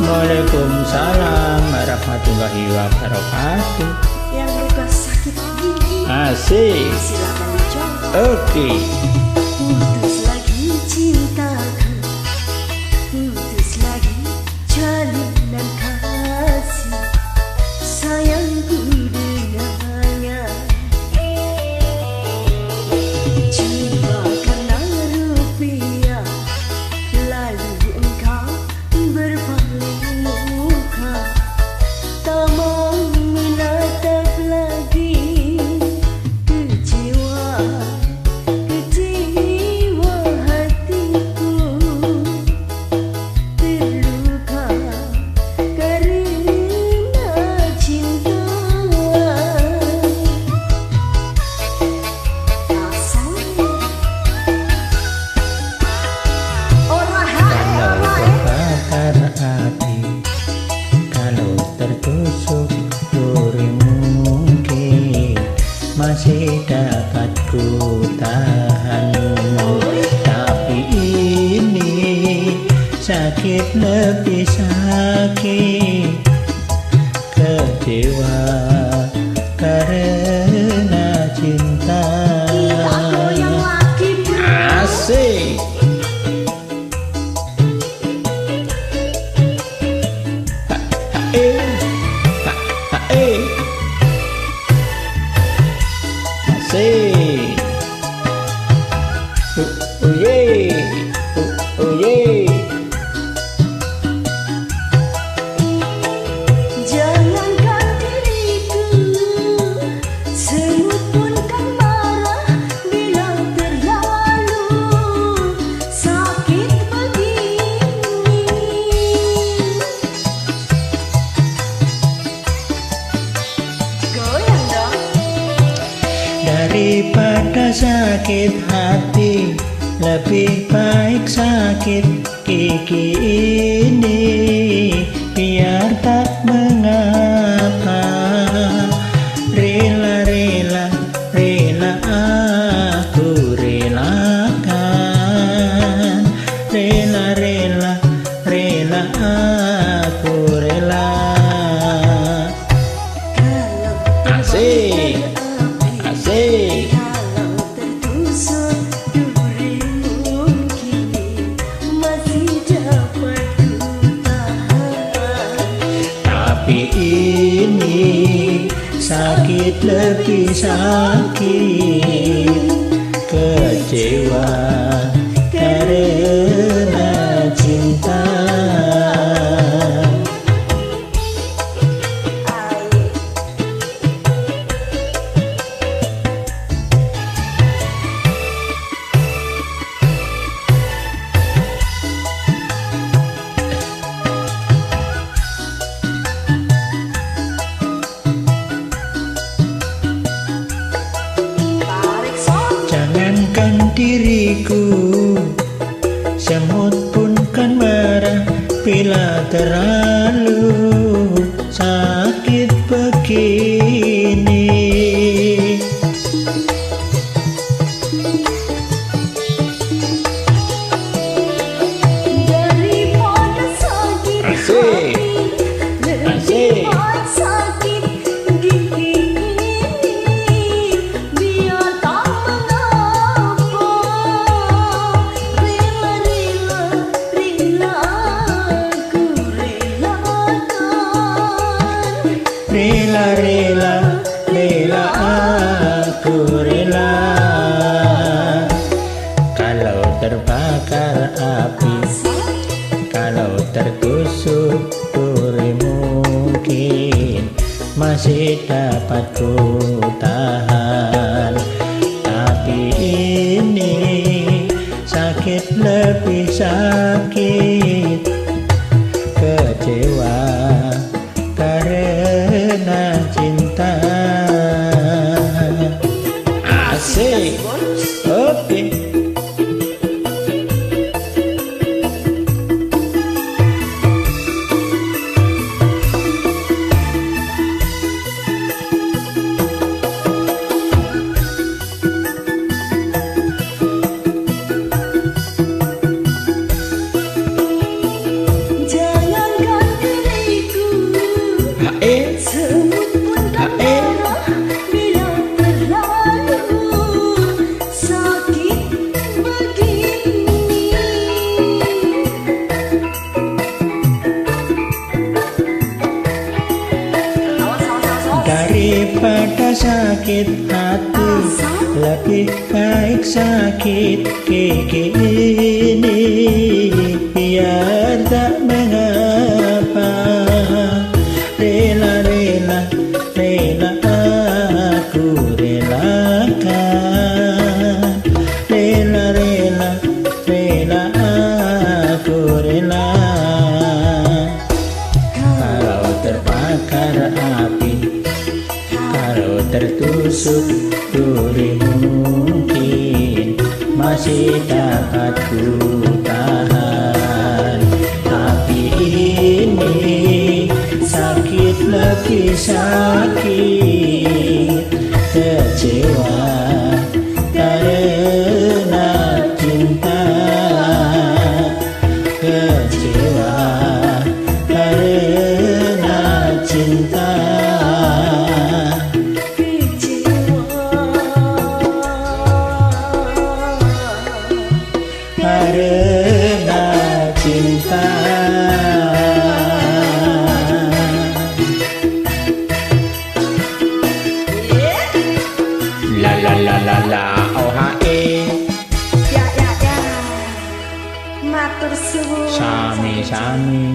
Waalaikumsalam warahmatullahi wabarakatuh. Yang luka sakit gigi Asik. silakan dicoba. Oke. Putus lagi cintaku, putus lagi jalinan kasih sayangku dengannya. Cuma karena rupiah lalu engkau berpaling muka, tak mau menatap lagi. Kecewa hatiku terluka karena cinta. Kalau terbakar hati, kalau tertusuk duri, mungkin masih dapat ku tahan. Tapi ini sakit lebih sakit, kecewa karena cinta. Asik. Asik. Oh yeah. Oh yeah. Jangankan diriku, semut pun kan marah bila terlalu sakit begini. Goyang dong. Daripada sakit hati, lebih baik sakit gigi ini. Biar tak mengapa, rela-rela, rela aku relakan. Rela-rela, rela aku rela. Asik. Asik. Kalau tertusuk duri, mungkin masih dapat ku tahan. Tapi ini sakit lebih sakit, kecewa karena cinta. Tarik son. Jangankan diriku, semut pun kan marah bila terlalu sakit begini. Daripada sakit Asik. hati, Asik. lebih baik sakit gigi ini. Biar tak mengapa, rela-rela, rela aku relakan. Rela-rela, rela aku rela. Kalau terbakar api, kalau tertusuk duri, mungkin masih dapat ku tahan. Tapi ini sakit lebih sakit, kecewa karena cinta. Asik. Oke. daripada sakit hati, lebih baik sakit gigi ini. Biar tak mengapa, rela-rela, rela aku relakan. Rela-rela, rela aku rela. Kalau terbakar api, kalau tertusuk duri, mungkin masih dapat ku tahan. Tapi ini sakit, lebih sakit, kecewa karena cinta, kecewa karena cinta. Karena cinta. La la la la la, oh hae. Ya, matur suwun. Sami-sami.